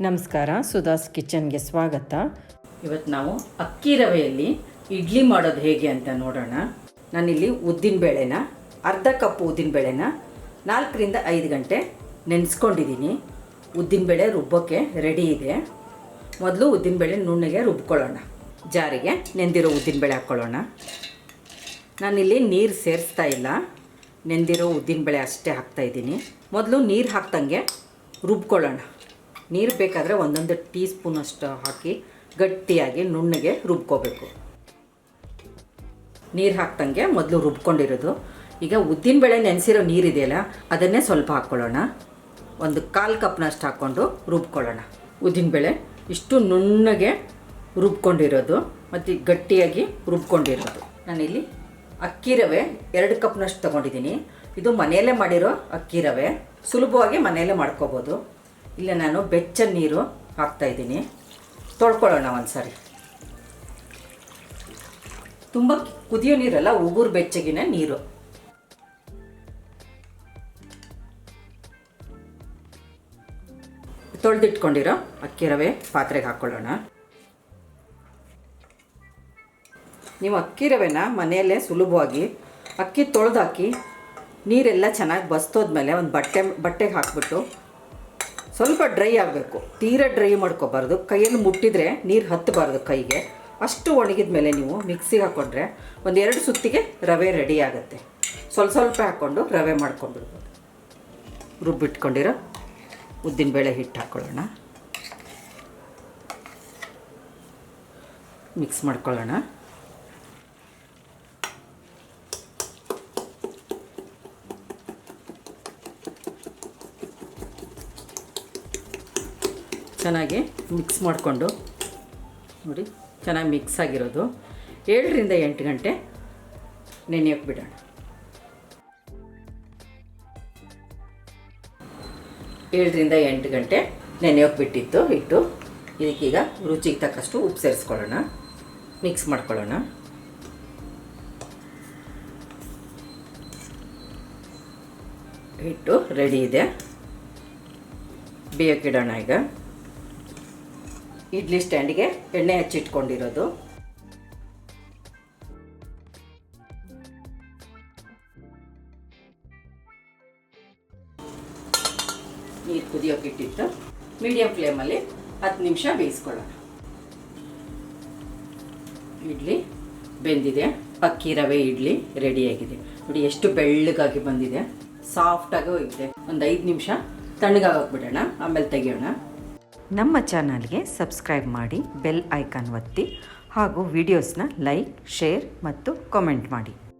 ನಮಸ್ಕಾರ, ಸುಧಾಸ್ ಕಿಚನ್ಗೆ ಸ್ವಾಗತ. ಇವತ್ತು ನಾವು ಅಕ್ಕಿ ರವೆಯಲ್ಲಿ ಇಡ್ಲಿ ಮಾಡೋದು ಹೇಗೆ ಅಂತ ನೋಡೋಣ. ನಾನಿಲ್ಲಿ ಉದ್ದಿನಬೇಳೆನ ಅರ್ಧ ಕಪ್ ಉದ್ದಿನಬೇಳೆನ 4 ರಿಂದ 5 ಗಂಟೆ ನೆನೆಸ್ಕೊಂಡಿದ್ದೀನಿ. ಉದ್ದಿನಬೇಳೆ ರುಬ್ಬೋಕ್ಕೆ ರೆಡಿ ಇದೆ. ಮೊದಲು ಉದ್ದಿನಬೇಳೆ ನುಣ್ಣಗೆ ರುಬ್ಕೊಳ್ಳೋಣ. ಜಾರಿಗೆ ನೆಂದಿರೋ ಉದ್ದಿನಬೇಳೆ ಹಾಕ್ಕೊಳ್ಳೋಣ. ನಾನಿಲ್ಲಿ ನೀರು ಸೇರಿಸ್ತಾ ಇಲ್ಲ, ನೆಂದಿರೋ ಉದ್ದಿನಬೇಳೆ ಅಷ್ಟೇ ಹಾಕ್ತಾಯಿದ್ದೀನಿ. ಮೊದಲು ನೀರು ಹಾಕ್ದಂಗೆ ರುಬ್ಕೊಳ್ಳೋಣ. ನೀರು ಬೇಕಾದರೆ 1 ಟೀ ಸ್ಪೂನಷ್ಟು ಹಾಕಿ ಗಟ್ಟಿಯಾಗಿ ನುಣ್ಣಗೆ ರುಬ್ಕೋಬೇಕು. ನೀರು ಹಾಕ್ದಂಗೆ ಮೊದಲು ರುಬ್ಕೊಂಡಿರೋದು. ಈಗ ಉದ್ದಿನಬೇಳೆ ನೆನೆಸಿರೋ ನೀರಿದೆಯಲ್ಲ, ಅದನ್ನೇ ಸ್ವಲ್ಪ ಹಾಕ್ಕೊಳ್ಳೋಣ. 1/4 ಕಪ್ನಷ್ಟು ಹಾಕ್ಕೊಂಡು ರುಬ್ಕೊಳ್ಳೋಣ. ಉದ್ದಿನಬೇಳೆ ಇಷ್ಟು ನುಣ್ಣಗೆ ರುಬ್ಕೊಂಡಿರೋದು ಮತ್ತು ಗಟ್ಟಿಯಾಗಿ ರುಬ್ಕೊಂಡಿರೋದು. ನಾನಿಲ್ಲಿ ಅಕ್ಕಿ ರವೆ 2 ಕಪ್ನಷ್ಟು ತೊಗೊಂಡಿದ್ದೀನಿ. ಇದು ಮನೆಯಲ್ಲೇ ಮಾಡಿರೋ ಅಕ್ಕಿ ರವೆ, ಸುಲಭವಾಗಿ ಮನೆಯಲ್ಲೇ ಮಾಡ್ಕೋಬೋದು. ಇಲ್ಲ ನಾನು ಬೆಚ್ಚ ನೀರು ಹಾಕ್ತಾಯಿದ್ದೀನಿ. ತೊಳ್ಕೊಳ್ಳೋಣ ಒಂದು ಸಾರಿ. ತುಂಬ ಕುದಿಯೋ ನೀರಲ್ಲ, ಉಗುರು ಬೆಚ್ಚಗಿನ ನೀರು. ತೊಳೆದಿಟ್ಕೊಂಡಿರೋ ಅಕ್ಕಿ ರವೆ ಪಾತ್ರೆಗೆ ಹಾಕ್ಕೊಳ್ಳೋಣ. ನೀವು ಅಕ್ಕಿ ರವೆನ ಮನೆಯಲ್ಲೇ ಸುಲಭವಾಗಿ ಅಕ್ಕಿ ತೊಳೆದಾಕಿ ನೀರೆಲ್ಲ ಚೆನ್ನಾಗಿ ಬಸ್ತೋದ್ಮೇಲೆ ಒಂದು ಬಟ್ಟೆಗೆ ಹಾಕ್ಬಿಟ್ಟು ಸ್ವಲ್ಪ ಡ್ರೈ ಆಗಬೇಕು. ತೀರಾ ಡ್ರೈ ಮಾಡ್ಕೋಬಾರ್ದು. ಕೈಯಲ್ಲಿ ಮುಟ್ಟಿದರೆ ನೀರು ಹತ್ತಬಾರ್ದು ಕೈಗೆ. ಅಷ್ಟು ಒಣಗಿದ ಮೇಲೆ ನೀವು ಮಿಕ್ಸಿಗೆ ಹಾಕ್ಕೊಂಡ್ರೆ 1-2 ಸುತ್ತಿಗೆ ರವೆ ರೆಡಿ ಆಗುತ್ತೆ. ಸ್ವಲ್ಪ ಹಾಕ್ಕೊಂಡು ರವೆ ಮಾಡ್ಕೊಂಡ್ಬಿಡ್ಬೋದು. ರುಬ್ಬಿಟ್ಕೊಂಡಿರೋ ಉದ್ದಿನಬೇಳೆ ಹಿಟ್ಟು ಹಾಕ್ಕೊಳ್ಳೋಣ. ಮಿಕ್ಸ್ ಮಾಡ್ಕೊಳ್ಳೋಣ. ಚೆನ್ನಾಗಿ ಮಿಕ್ಸ್ ಮಾಡಿಕೊಂಡು ನೋಡಿ, ಚೆನ್ನಾಗಿ ಮಿಕ್ಸ್ ಆಗಿರೋದು. 7 ರಿಂದ 8 ಗಂಟೆ ನೆನೆಯೋಕೆ ಬಿಡೋಣ. 7 ರಿಂದ 8 ಗಂಟೆ ನೆನೆಯೋಕೆ ಬಿಟ್ಟಿತ್ತು ಹಿಟ್ಟು. ಇದಕ್ಕೀಗ ರುಚಿಗೆ ತಕ್ಕಷ್ಟು ಉಪ್ಪು ಸೇರಿಸ್ಕೊಳ್ಳೋಣ. ಮಿಕ್ಸ್ ಮಾಡ್ಕೊಳ್ಳೋಣ. ಹಿಟ್ಟು ರೆಡಿ ಇದೆ. ಬೇಯೋಕ್ಕಿಡೋಣ. ಈಗ ಇಡ್ಲಿ ಸ್ಟ್ಯಾಂಡಿಗೆ ಎಣ್ಣೆ ಹಚ್ಚಿಟ್ಕೊಂಡಿರೋದು. ನೀರು ಕುದಿಯೋಕೆ ಇಟ್ಟಿತ್ತು. ಮೀಡಿಯಂ ಫ್ಲೇಮಲ್ಲಿ 10 ನಿಮಿಷ ಬೇಯಿಸ್ಕೊಳ್ಳೋಣ. ಇಡ್ಲಿ ಬೆಂದಿದೆ. ಅಕ್ಕಿ ರವೆ ಇಡ್ಲಿ ರೆಡಿಯಾಗಿದೆ. ನೋಡಿ ಎಷ್ಟು ಬೆಳ್ಳಗಾಗಿ ಬಂದಿದೆ, ಸಾಫ್ಟಾಗೂ ಇದೆ. ಒಂದು 5 ನಿಮಿಷ ತಣ್ಣಗಾಗೋಕೆ ಬಿಡೋಣ, ಆಮೇಲೆ ತೆಗಿಯೋಣ. ನಮ್ಮ ಚಾನಲ್ಗೆ ಸಬ್ಸ್ಕ್ರೈಬ್ ಮಾಡಿ, ಬೆಲ್ ಐಕಾನ್ ಒತ್ತಿ ಹಾಗೂ ವಿಡಿಯೋಸ್ನ ಲೈಕ್, ಶೇರ್ ಮತ್ತು ಕಾಮೆಂಟ್ ಮಾಡಿ.